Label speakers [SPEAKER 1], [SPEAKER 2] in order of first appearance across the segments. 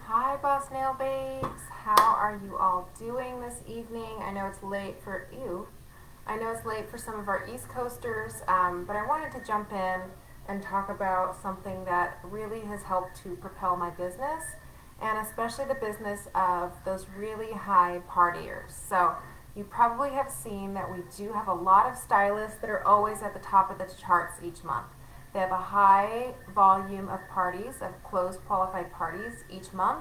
[SPEAKER 1] Hi, Boss Nail Babes. How are you all doing this evening? I know it's late for you. I know it's late for some of our East Coasters, but I wanted to jump in and talk about something that really has helped to propel my business, and especially the business of those really high partiers. So, you probably have seen that we do have a lot of stylists that are always at the top of the charts each month. They have a high volume of parties, of closed qualified parties each month.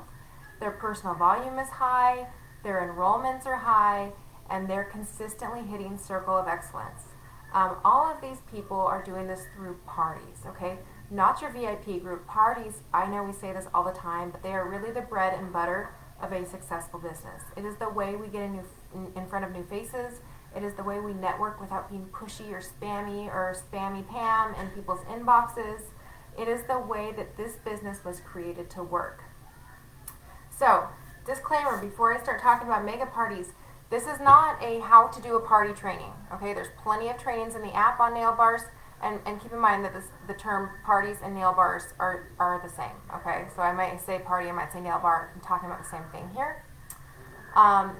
[SPEAKER 1] Their personal volume is high, their enrollments are high, and they're consistently hitting circle of excellence. All of these people are doing this through parties, okay? Not your VIP group. Parties, I know we say this all the time, but they are really the bread and butter of a successful business. It is the way we get in front of new faces. It is the way we network without being pushy or spammy Pam in people's inboxes. It is the way that this business was created to work. So, disclaimer before I start talking about mega parties, this is not a how to do a party training. Okay, there's plenty of trainings in the app on nail bars, and keep in mind that the term parties and nail bars are the same. Okay, so I might say party, I might say nail bar. I'm talking about the same thing here.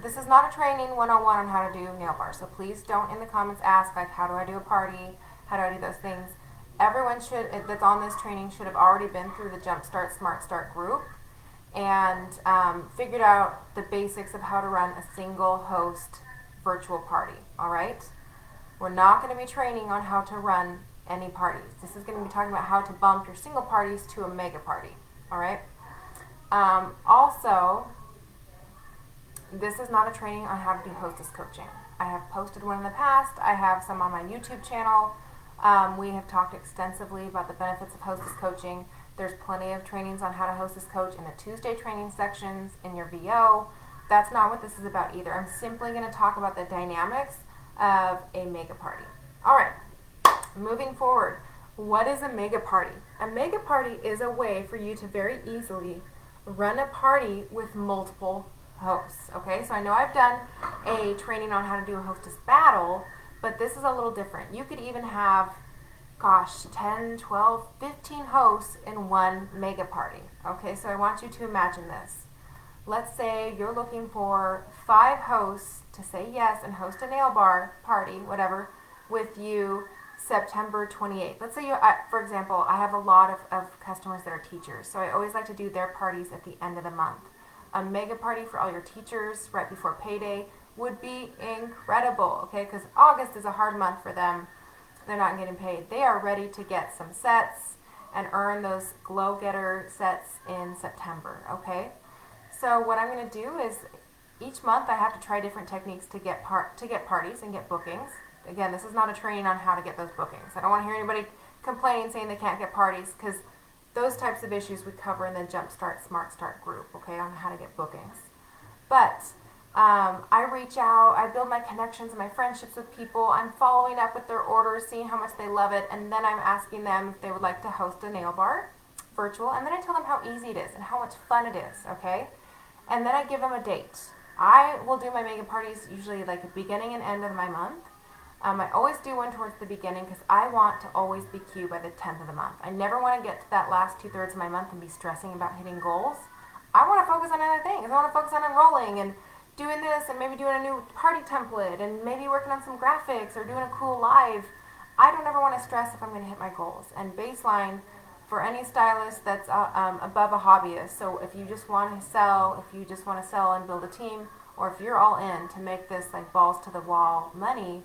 [SPEAKER 1] This is not a training 101 on how to do nail bars, so please don't in the comments ask like how do I do a party, how do I do those things. Everyone that's on this training should have already been through the Jumpstart Smart Start group and figured out the basics of how to run a single host virtual party. All right, we're not going to be training on how to run any parties. This is going to be talking about how to bump your single parties to a mega party. All right. Also, this is not a training on how to do hostess coaching. I have posted one in the past. I have some on my YouTube channel. We have talked extensively about the benefits of hostess coaching. There's plenty of trainings on how to hostess coach in the Tuesday training sections in your VO. That's not what this is about either. I'm simply going to talk about the dynamics of a mega party. All right, moving forward. What is a mega party? A mega party is a way for you to very easily run a party with multiple hosts. Okay, so I know I've done a training on how to do a hostess battle, but this is a little different. You could even have, 10, 12, 15 hosts in one mega party. Okay, so I want you to imagine this. Let's say you're looking for 5 hosts to say yes and host a nail bar party, whatever, with you September 28th. Let's say for example, I have a lot of customers that are teachers, so I always like to do their parties at the end of the month. A mega party for all your teachers right before payday would be incredible, okay? Because August is a hard month for them. They're not getting paid. They are ready to get some sets and earn those glow getter sets in September, okay? So what I'm going to do is each month I have to try different techniques to get parties and get bookings. Again, this is not a training on how to get those bookings. I don't want to hear anybody complaining saying they can't get parties, because those types of issues we cover in the Jumpstart Smart Start group, okay, on how to get bookings. But I reach out, I build my connections and my friendships with people. I'm following up with their orders, seeing how much they love it, and then I'm asking them if they would like to host a nail bar virtual, and then I tell them how easy it is and how much fun it is, okay? And then I give them a date. I will do my mega parties usually like the beginning and end of my month. I always do one towards the beginning because I want to always be queued by the 10th of the month. I never want to get to that last 2/3 of my month and be stressing about hitting goals. I want to focus on other things. I want to focus on enrolling and doing this and maybe doing a new party template and maybe working on some graphics or doing a cool live. I don't ever want to stress if I'm going to hit my goals. And baseline for any stylist that's above a hobbyist. So if you just want to sell, and build a team, or if you're all in to make this like balls to the wall money,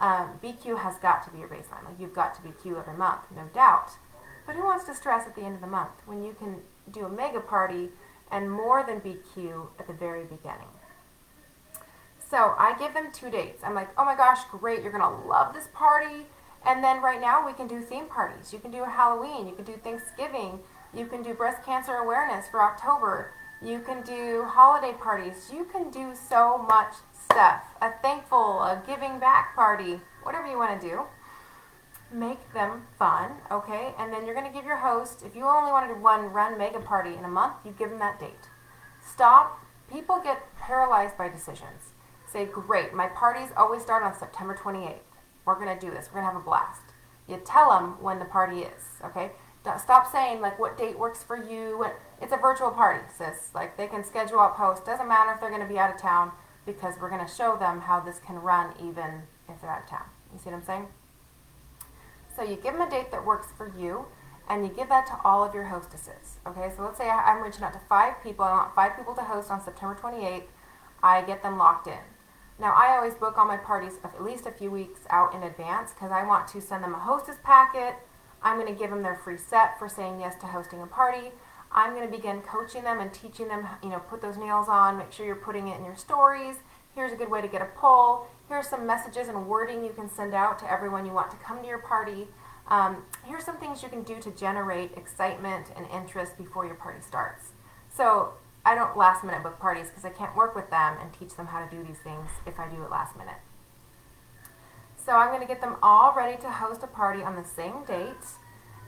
[SPEAKER 1] BQ has got to be your baseline. Like you've got to be Q every month, no doubt. But who wants to stress at the end of the month when you can do a mega party and more than BQ at the very beginning? So I give them 2 dates. I'm like, oh my gosh, great, you're gonna love this party. And then right now we can do theme parties. You can do a Halloween, you can do Thanksgiving, you can do breast cancer awareness for October, you can do holiday parties, you can do so much stuff. A thankful, a giving back party, whatever you want to do. Make them fun, okay? And then you're going to give your host, if you only wanted to run mega party in a month, you give them that date. Stop. People get paralyzed by decisions. Say, great, my parties always start on September 28th. We're going to do this. We're going to have a blast. You tell them when the party is, okay? Stop saying, like, what date works for you. It's a virtual party, sis. Like, they can schedule out posts. Doesn't matter if they're going to be out of town, because we're going to show them how this can run even if they're out of town. You see what I'm saying? So you give them a date that works for you, and you give that to all of your hostesses. Okay, so let's say I'm reaching out to 5 people. I want 5 people to host on September 28th. I get them locked in. Now, I always book all my parties at least a few weeks out in advance, because I want to send them a hostess packet. I'm going to give them their free set for saying yes to hosting a party. I'm going to begin coaching them and teaching them, put those nails on, make sure you're putting it in your stories. Here's a good way to get a poll. Here's some messages and wording you can send out to everyone you want to come to your party. Here's some things you can do to generate excitement and interest before your party starts. So I don't last minute book parties, because I can't work with them and teach them how to do these things if I do it last minute. So I'm going to get them all ready to host a party on the same date.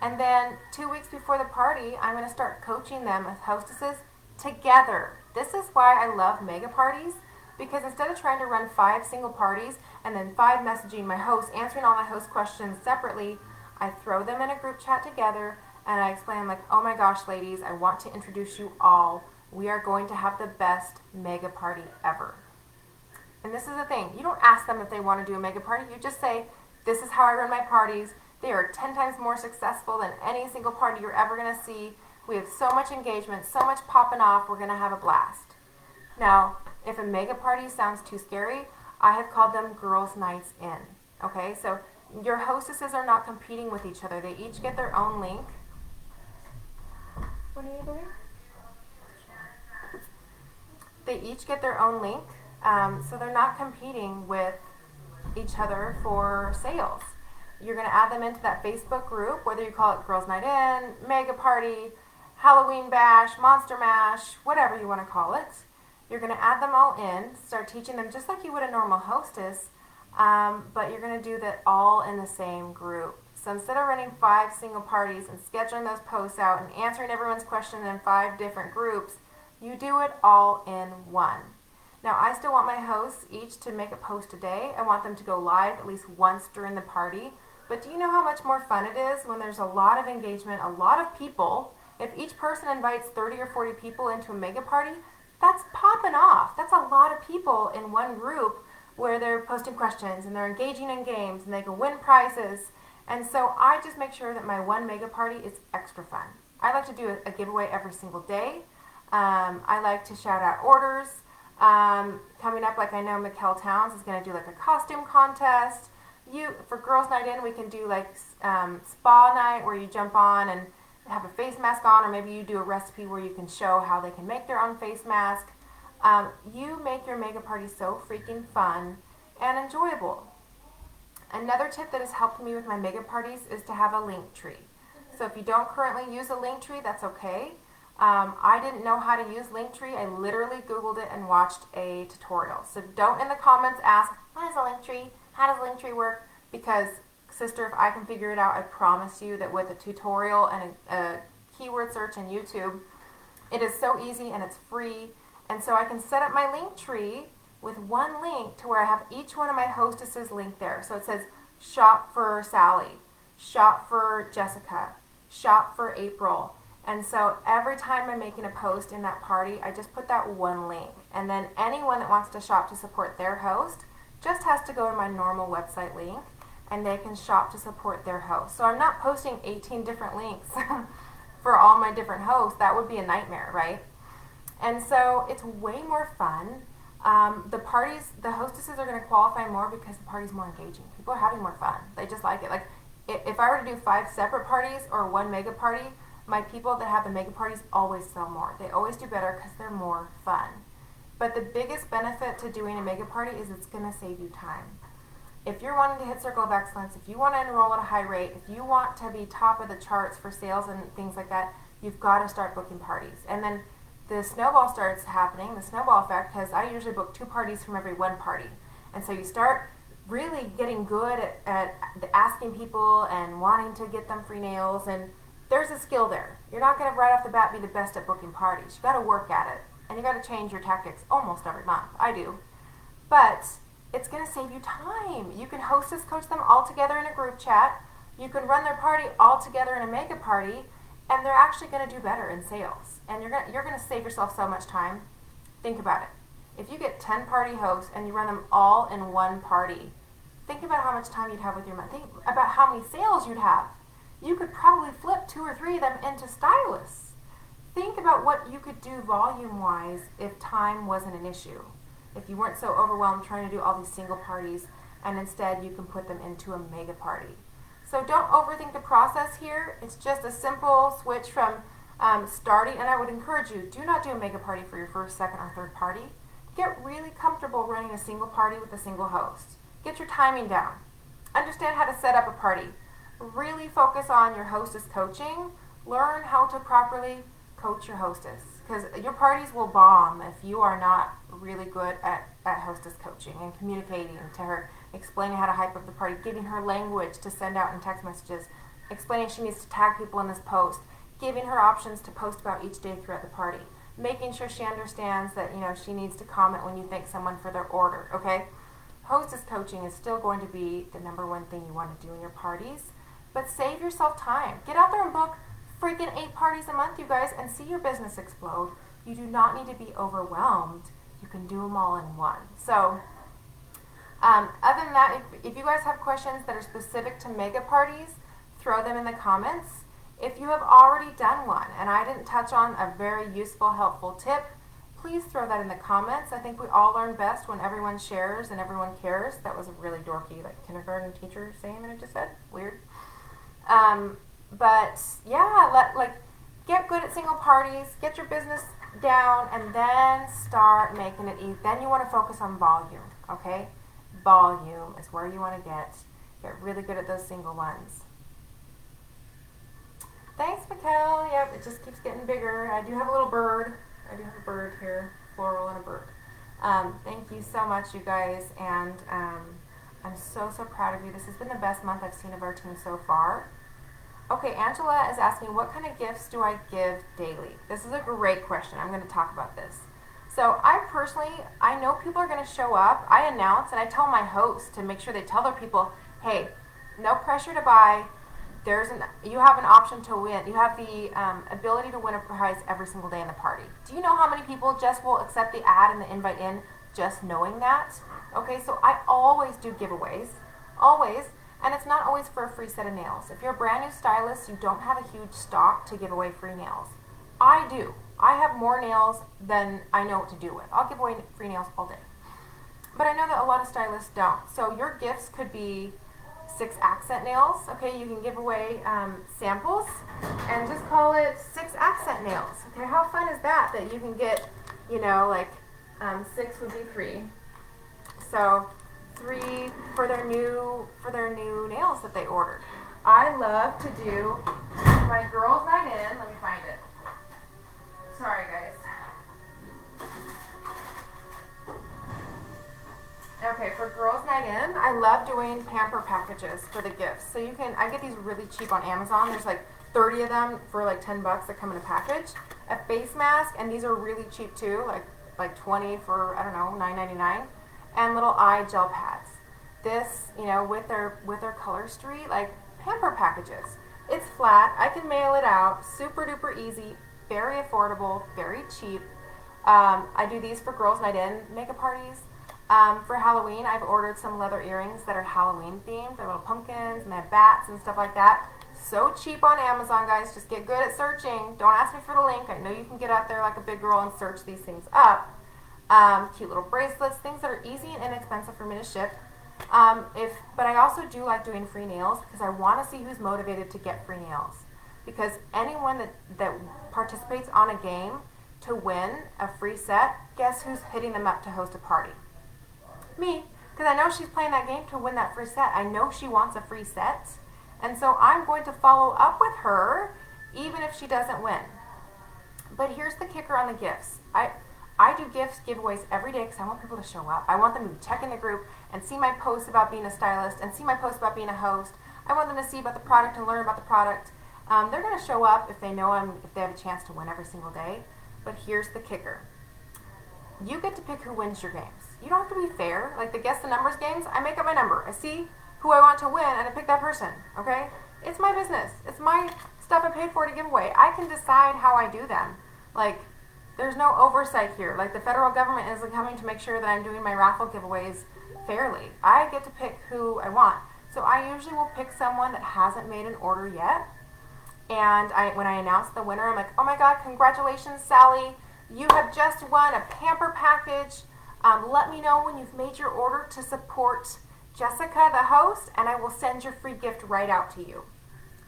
[SPEAKER 1] And then 2 weeks before the party, I'm going to start coaching them as hostesses together. This is why I love mega parties, because instead of trying to run 5 single parties and then 5 messaging my hosts, answering all my host questions separately, I throw them in a group chat together and I explain, like, oh my gosh, ladies, I want to introduce you all. We are going to have the best mega party ever. And this is the thing. You don't ask them if they want to do a mega party. You just say, this is how I run my parties. They are 10 times more successful than any single party you're ever going to see. We have so much engagement, so much popping off. We're going to have a blast. Now, if a mega party sounds too scary, I have called them girls' nights in. Okay, so your hostesses are not competing with each other. They each get their own link. What are you doing? They each get their own link, so they're not competing with each other for sales. You're going to add them into that Facebook group, whether you call it Girls Night In, Mega Party, Halloween Bash, Monster Mash, whatever you want to call it. You're going to add them all in, start teaching them just like you would a normal hostess, but you're going to do that all in the same group. So instead of running 5 single parties and scheduling those posts out and answering everyone's question in 5 different groups, you do it all in one. Now, I still want my hosts each to make a post a day. I want them to go live at least once during the party. But do you know how much more fun it is when there's a lot of engagement, a lot of people? If each person invites 30 or 40 people into a mega party, that's popping off. That's a lot of people in one group where they're posting questions and they're engaging in games and they can win prizes. And so I just make sure that my one mega party is extra fun. I like to do a giveaway every single day. I like to shout out orders. Coming up, like I know Mikkel Towns is going to do like a costume contest. For Girls Night In, we can do like spa night where you jump on and have a face mask on, or maybe you do a recipe where you can show how they can make their own face mask. You make your mega party so freaking fun and enjoyable. Another tip that has helped me with my mega parties is to have a link tree. So if you don't currently use a link tree, that's okay. I didn't know how to use Linktree. I literally Googled it and watched a tutorial. So don't in the comments ask, what is a Linktree? How does Linktree work? Because, sister, if I can figure it out, I promise you that with a tutorial and a keyword search in YouTube, it is so easy and it's free. And so I can set up my Linktree with one link to where I have each one of my hostesses linked there. So it says, shop for Sally, shop for Jessica, shop for April. And so every time I'm making a post in that party, I just put that one link. And then anyone that wants to shop to support their host just has to go to my normal website link and they can shop to support their host. So I'm not posting 18 different links for all my different hosts. That would be a nightmare, right? And so it's way more fun. The hostesses are going to qualify more because the party's more engaging. People are having more fun. They just like it. Like if I were to do 5 separate parties or one mega party, my people that have the mega parties always sell more. They always do better because they're more fun. But the biggest benefit to doing a mega party is it's going to save you time. If you're wanting to hit Circle of Excellence, if you want to enroll at a high rate, if you want to be top of the charts for sales and things like that, you've got to start booking parties. And then the snowball starts happening, the snowball effect, because I usually book 2 parties from every 1 party. And so you start really getting good at asking people and wanting to get them free nails, and there's a skill there. You're not going to right off the bat be the best at booking parties. You've got to work at it, and you've got to change your tactics almost every month. I do. But it's going to save you time. You can hostess coach them all together in a group chat. You can run their party all together in a mega party, and they're actually going to do better in sales. And you're going to save yourself so much time. Think about it. If you get 10 party hosts and you run them all in one party, think about how much time you'd have with your money. Think about how many sales you'd have. You could probably flip 2 or 3 of them into stylists. Think about what you could do volume-wise if time wasn't an issue. If you weren't so overwhelmed trying to do all these single parties, and instead you can put them into a mega party. So don't overthink the process here. It's just a simple switch from starting, and I would encourage you, do not do a mega party for your first, second, or third party. Get really comfortable running a single party with a single host. Get your timing down. Understand how to set up a party. Really focus on your hostess coaching. Learn how to properly coach your hostess, because your parties will bomb if you are not really good at hostess coaching and communicating to her, explaining how to hype up the party, giving her language to send out in text messages, explaining she needs to tag people in this post, giving her options to post about each day throughout the party, making sure she understands that she needs to comment when you thank someone for their order. Okay, hostess coaching is still going to be the #1 thing you want to do in your parties, but save yourself time. Get out there and book freaking 8 parties a month, you guys, and see your business explode. You do not need to be overwhelmed. You can do them all in one. So other than that, if you guys have questions that are specific to mega parties, throw them in the comments. If you have already done one and I didn't touch on a very useful, helpful tip, please throw that in the comments. I think we all learn best when everyone shares and everyone cares. That was a really dorky, like, kindergarten teacher saying that I just said. Weird. But yeah, get good at single parties, get your business down, and then start making it easy. Then you want to focus on volume, okay? Volume is where you want to get really good at those single ones. Thanks, Mikkel. Yep, it just keeps getting bigger. I do have a little bird. I do have a bird here, floral and a bird. Thank you so much, you guys, and I'm so proud of you. This has been the best month I've seen of our team so far. Okay, Angela is asking, what kind of gifts do I give daily? This is a great question. I'm going to talk about this. So I know people are going to show up. I announce and I tell my hosts to make sure they tell their people, hey, no pressure to buy. You have an option to win. You have the ability to win a prize every single day in the party. Do you know how many people just will accept the ad and the invite in just knowing that? Okay, so I always do giveaways. Always. And it's not always for a free set of nails. If you're a brand new stylist, you don't have a huge stock to give away free nails. I do. I have more nails than I know what to do with. I'll give away free nails all day. But I know that a lot of stylists don't. So your gifts could be 6 accent nails. Okay, you can give away samples and just call it 6 accent nails. Okay, how fun is that you can get, 6 would be 3. So 3 for their new nails that they ordered. I love to do my girls' night in. Let me find it. Sorry, guys. Okay, for girls' night in, I love doing pamper packages for the gifts. So I get these really cheap on Amazon. There's like 30 of them for like $10 that come in a package. A face mask, and these are really cheap too, like 20 for, I don't know, $9.99. And little eye gel pads. This, with their color street, like pamper packages. It's flat. I can mail it out. Super duper easy. Very affordable. Very cheap. I do these for girls' night in mega parties. For Halloween, I've ordered some leather earrings that are Halloween themed. They're little pumpkins and they have bats and stuff like that. So cheap on Amazon, guys. Just get good at searching. Don't ask me for the link. I know you can get out there like a big girl and search these things up. Cute little bracelets, things that are easy and inexpensive for me to ship. But I also do like doing free nails because I want to see who's motivated to get free nails. Because anyone that participates on a game to win a free set, guess who's hitting them up to host a party? Me. Because I know she's playing that game to win that free set. I know she wants a free set. And so I'm going to follow up with her even if she doesn't win. But here's the kicker on the gifts. I do giveaways every day because I want people to show up. I want them to check in the group and see my posts about being a stylist and see my posts about being a host. I want them to see about the product and learn about the product. They're going to show up if they have a chance to win every single day. But here's the kicker. You get to pick who wins your games. You don't have to be fair. Like the Guess the Numbers games, I make up my number. I see who I want to win and I pick that person. Okay? It's my business. It's my stuff I paid for to give away. I can decide how I do them. Like, there's no oversight here. Like, the federal government isn't coming to make sure that I'm doing my raffle giveaways fairly. I get to pick who I want. So I usually will pick someone that hasn't made an order yet. And when I announce the winner, I'm like, oh my God, congratulations, Sally. You have just won a pamper package. Let me know when you've made your order to support Jessica, the host, and I will send your free gift right out to you.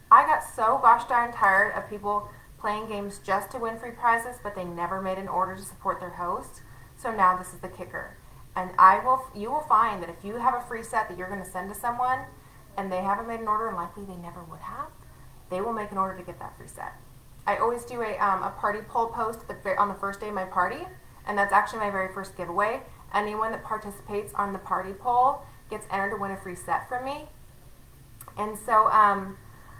[SPEAKER 1] I got so gosh darn tired of people playing games just to win free prizes, but they never made an order to support their host. So now this is the kicker. And you will find that if you have a free set that you're going to send to someone and they haven't made an order, and likely they never would have, they will make an order to get that free set. I always do a party poll post on the first day of my party, and that's actually my very first giveaway. Anyone that participates on the party poll gets entered to win a free set from me. And so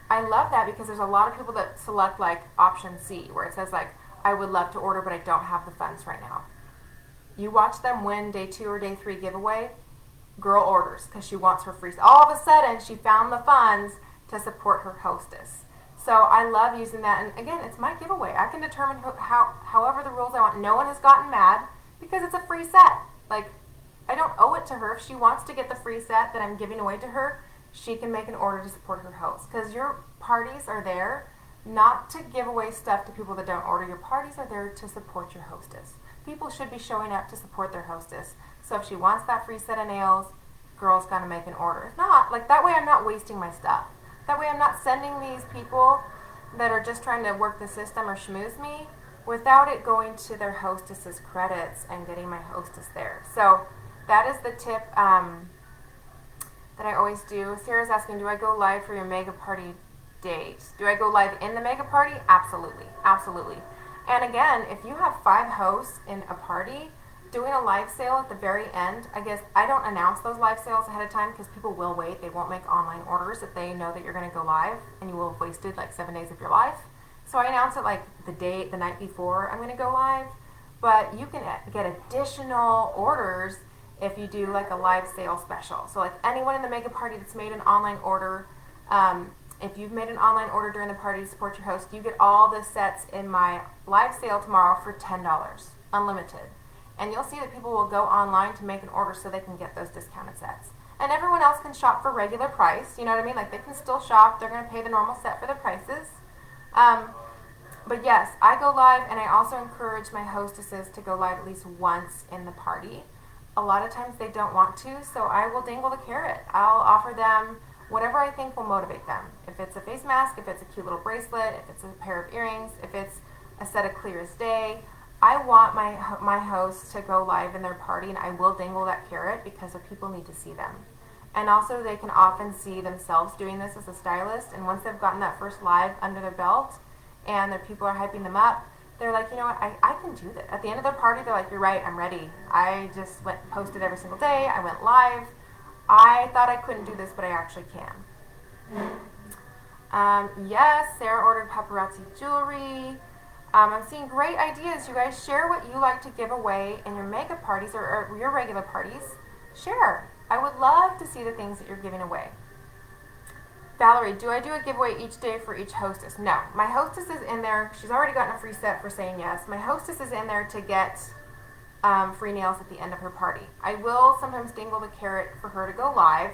[SPEAKER 1] I love that because there's a lot of people that select like option C, where it says like, I would love to order, but I don't have the funds right now. You watch them win day 2 or day 3 giveaway, girl orders because she wants her free set. All of a sudden, she found the funds to support her hostess. So I love using that, and again, it's my giveaway. I can determine however the rules I want. No one has gotten mad because it's a free set. Like, I don't owe it to her. If she wants to get the free set that I'm giving away to her, she can make an order to support her host. Because your parties are there not to give away stuff to people that don't order. Your parties are there to support your hostess. People should be showing up to support their hostess. So if she wants that free set of nails, girl's got to make an order. If not, like, that way I'm not wasting my stuff. That way I'm not sending these people that are just trying to work the system or schmooze me without it going to their hostess's credits and getting my hostess there. So that is the tip that I always do. Sarah's asking, do I go live for your mega party date? Do I go live in the mega party? Absolutely. Absolutely. And again, if you have 5 hosts in a party, doing a live sale at the very end, I guess I don't announce those live sales ahead of time because people will wait. They won't make online orders if they know that you're going to go live, and you will have wasted like 7 days of your life. So I announce it like the night before I'm going to go live. But you can get additional orders if you do like a live sale special. So like anyone in the mega party that's made an online order, if you've made an online order during the party to support your host, you get all the sets in my live sale tomorrow for $10, unlimited. And you'll see that people will go online to make an order so they can get those discounted sets. And everyone else can shop for regular price, you know what I mean? Like, they can still shop, they're going to pay the normal set for the prices. But yes, I go live, and I also encourage my hostesses to go live at least once in the party. A lot of times they don't want to, so I will dangle the carrot. I'll offer them whatever I think will motivate them. If it's a face mask, if it's a cute little bracelet, if it's a pair of earrings, if it's a set of clear as day, I want my hosts to go live in their party, and I will dangle that carrot because the people need to see them. And also, they can often see themselves doing this as a stylist, and once they've gotten that first live under their belt and their people are hyping them up, they're like, you know what, I can do that. At the end of their party, they're like, you're right, I'm ready. I just posted every single day. I went live. I thought I couldn't do this, but I actually can. Yes, Sarah ordered paparazzi jewelry. I'm seeing great ideas. You guys share what you like to give away in your mega parties or your regular parties. Share. I would love to see the things that you're giving away. Valerie, do I do a giveaway each day for each hostess? No. My hostess is in there. She's already gotten a free set for saying yes. My hostess is in there to get free nails at the end of her party. I will sometimes dangle the carrot for her to go live,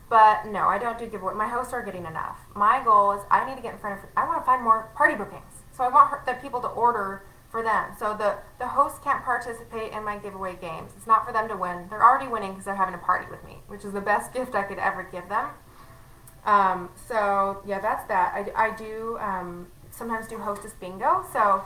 [SPEAKER 1] but no, I don't do giveaway. My hosts are getting enough. My goal is I need to get in front of, I want to find more party bookings. So I want the people to order for them. So the hosts can't participate in my giveaway games. It's not for them to win. They're already winning because they're having a party with me, which is the best gift I could ever give them. So yeah, that's that. I do sometimes do Hostess Bingo. So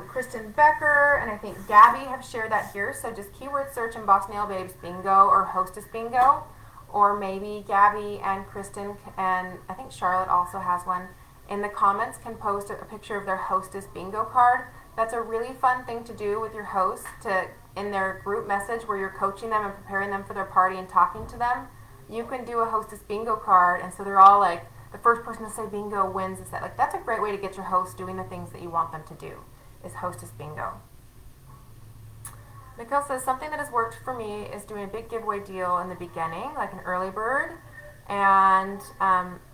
[SPEAKER 1] Kristen Becker and I think Gabby have shared that here. So just keyword search in Box Nail Babes Bingo or Hostess Bingo, or maybe Gabby and Kristen and I think Charlotte also has one. In the comments can post a picture of their Hostess Bingo card. That's a really fun thing to do with your host in their group message where you're coaching them and preparing them for their party and talking to them. You can do a Hostess Bingo card, and so they're all like, the first person to say bingo wins a set. Like, that's a great way to get your host doing the things that you want them to do, is Hostess Bingo. Mikhail says, something that has worked for me is doing a big giveaway deal in the beginning, like an early bird, And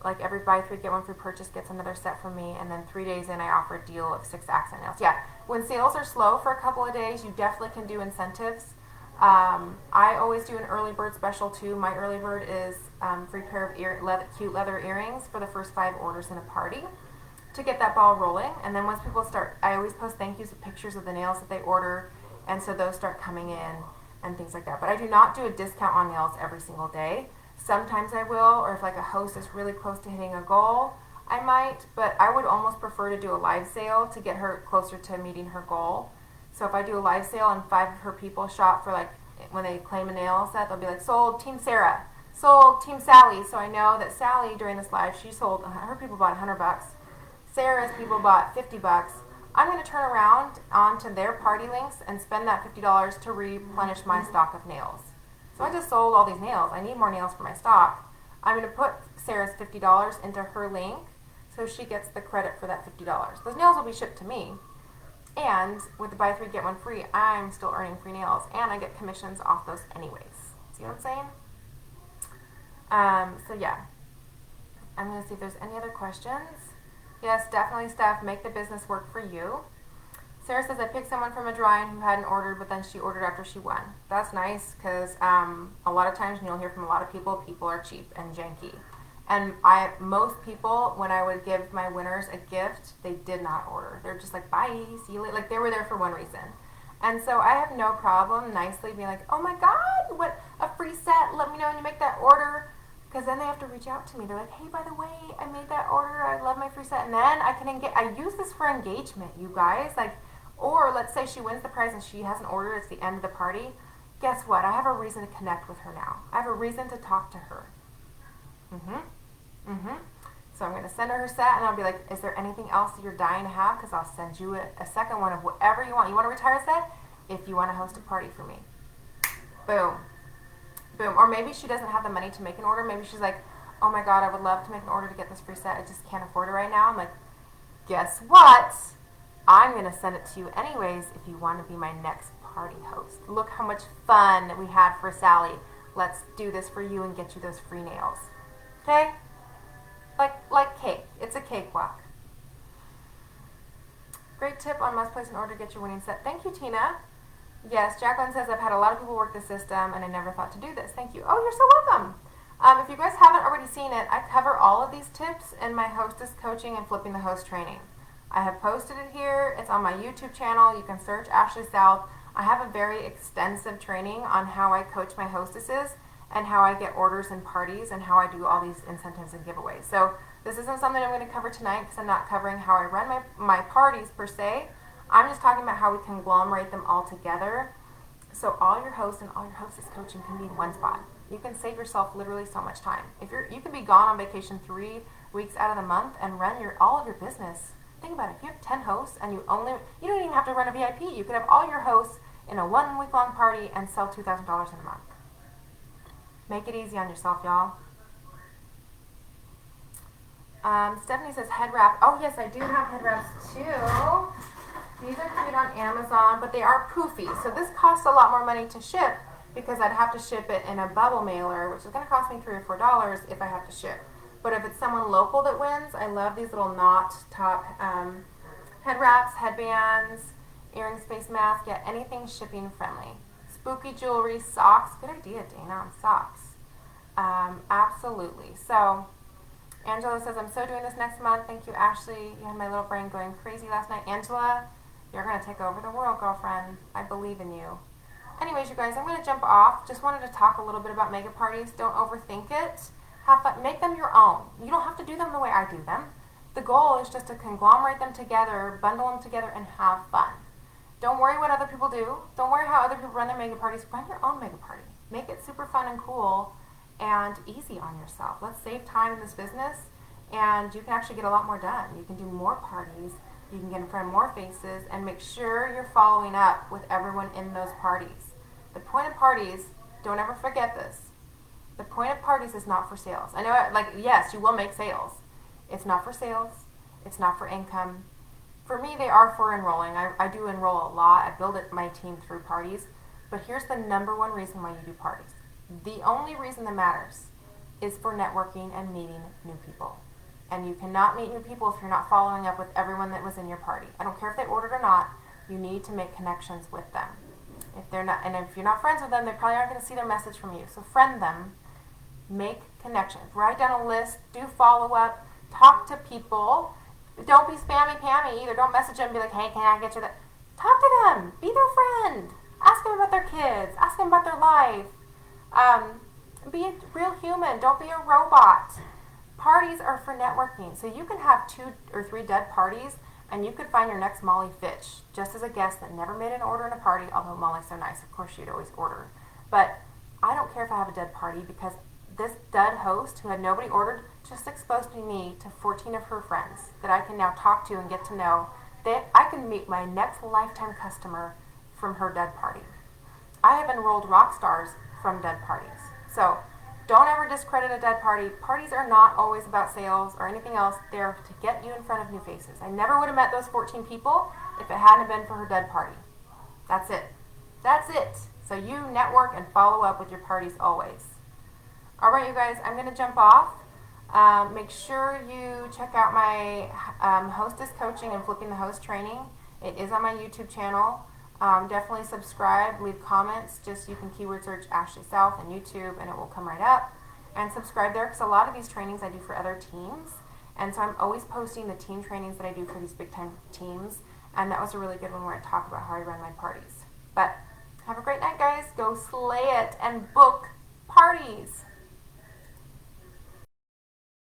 [SPEAKER 1] like every buy three get one free purchase gets another set from me, and then 3 days in I offer a deal of 6 accent nails. Yeah, when sales are slow for a couple of days, you definitely can do incentives. I always do an early bird special too. My early bird is free pair of cute leather earrings for the first 5 orders in a party to get that ball rolling. And then once people start, I always post thank yous with pictures of the nails that they order, and so those start coming in and things like that. But I do not do a discount on nails every single day. Sometimes I will, or if like a host is really close to hitting a goal, I might, but I would almost prefer to do a live sale to get her closer to meeting her goal. So if I do a live sale and 5 of her people shop for like, when they claim a nail set, they'll be like, sold Team Sarah, sold Team Sally. So I know that Sally during this live, she sold, her people bought $100. Sarah's people bought $50. I'm going to turn around onto their party links and spend that $50 to replenish my stock of nails. So I just sold all these nails. I need more nails for my stock. I'm going to put Sarah's $50 into her link so she gets the credit for that $50. Those nails will be shipped to me. And with the buy 3 get 1 free, I'm still earning free nails, and I get commissions off those anyways. See what I'm saying? So yeah, I'm going to see if there's any other questions. Yes, definitely, Steph. Make the business work for you. Sarah says, I picked someone from a drawing who hadn't ordered, but then she ordered after she won. That's nice, because a lot of times, you'll hear from a lot of people are cheap and janky. And most people, when I would give my winners a gift, they did not order. They're just like, bye, see you later. Like, they were there for one reason. And so I have no problem nicely being like, oh my God, what a free set. Let me know when you make that order. Because then they have to reach out to me. They're like, hey, by the way, I made that order. I love my free set. And then I use this for engagement, you guys. Like, or let's say she wins the prize and she hasn't ordered. It's the end of the party. Guess what? I have a reason to connect with her now. I have a reason to talk to her. So I'm going to send her set, and I'll be like, is there anything else that you're dying to have? Because I'll send you a second one of whatever you want. You want to retire set? If you want to host a party for me. Boom. Boom. Or maybe she doesn't have the money to make an order. Maybe she's like, oh my God, I would love to make an order to get this free set. I just can't afford it right now. I'm like, guess what? I'm going to send it to you anyways if you want to be my next party host. Look how much fun we had for Sally. Let's do this for you and get you those free nails. Okay? Like cake. It's a cakewalk. Great tip on must place an order to get your winning set. Thank you, Tina. Yes, Jacqueline says, I've had a lot of people work the system and I never thought to do this. Thank you. Oh, you're so welcome. If you guys haven't already seen it, I cover all of these tips in my Hostess Coaching and Flipping the Host training. I have posted it here. It's on my YouTube channel. You can search Ashley South. I have a very extensive training on how I coach my hostesses and how I get orders and parties and how I do all these incentives and giveaways. So this isn't something I'm going to cover tonight because I'm not covering how I run my parties per se. I'm just talking about how we conglomerate them all together so all your hosts and all your hostess coaching can be in one spot. You can save yourself literally so much time. You can be gone on vacation 3 weeks out of the month and run all of your business. Think about it. If you have 10 hosts and you don't even have to run a VIP. You could have all your hosts in a 1 week long party and sell $2,000 in a month. Make it easy on yourself, y'all. Stephanie says head wrap. Oh yes, I do have head wraps too. These are cute on Amazon, but they are poofy. So this costs a lot more money to ship because I'd have to ship it in a bubble mailer, which is going to cost me $3 or $4 if I have to ship. But if it's someone local that wins, I love these little knot top head wraps, headbands, earrings, face mask. Yeah, anything shipping friendly. Spooky jewelry, socks. Good idea, Dana, on socks. Absolutely. So Angela says, I'm so doing this next month. Thank you, Ashley. You had my little brain going crazy last night. Angela, you're going to take over the world, girlfriend. I believe in you. Anyways, you guys, I'm going to jump off. Just wanted to talk a little bit about mega parties. Don't overthink it. Have fun. Make them your own. You don't have to do them the way I do them. The goal is just to conglomerate them together, bundle them together, and have fun. Don't worry what other people do. Don't worry how other people run their mega parties. Run your own mega party. Make it super fun and cool and easy on yourself. Let's save time in this business, and you can actually get a lot more done. You can do more parties. You can get in front of more faces, and make sure you're following up with everyone in those parties. The point of parties, don't ever forget this. The point of parties is not for sales. I know, yes, you will make sales. It's not for sales. It's not for income. For me, they are for enrolling. I do enroll a lot. I build my team through parties. But here's the number one reason why you do parties. The only reason that matters is for networking and meeting new people. And you cannot meet new people if you're not following up with everyone that was in your party. I don't care if they ordered or not, you need to make connections with them. If they're not, and if you're not friends with them, they probably aren't going to see their message from you. So friend them, make connections, write down a list, do follow up, talk to people. Don't be spammy pammy either. Don't message them and be like, hey, can I get you that? Talk to them, be their friend, ask them about their kids, ask them about their life. Be a real human, don't be a robot. Parties are for networking, so you can have 2 or 3 dead parties and you could find your next Molly Fitch just as a guest that never made an order in a party, although Molly's so nice, of course she'd always order. But I don't care if I have a dead party, because this dead host who had nobody ordered just exposed me to 14 of her friends that I can now talk to and get to know. That I can meet my next lifetime customer from her dead party. I have enrolled rock stars from dead parties. So don't ever discredit a dead party. Parties are not always about sales or anything else. They're to get you in front of new faces. I never would have met those 14 people if it hadn't been for her dead party. That's it. That's it. So you network and follow up with your parties always. All right, you guys, I'm going to jump off. Make sure you check out my Hostess Coaching and Flipping the Host training. It is on my YouTube channel. Definitely subscribe, leave comments. Just you can keyword search Ashley South on YouTube and it will come right up. And subscribe there, because a lot of these trainings I do for other teams. And so I'm always posting the team trainings that I do for these big time teams. And that was a really good one where I talk about how I run my parties. But have a great night, guys. Go slay it and book parties.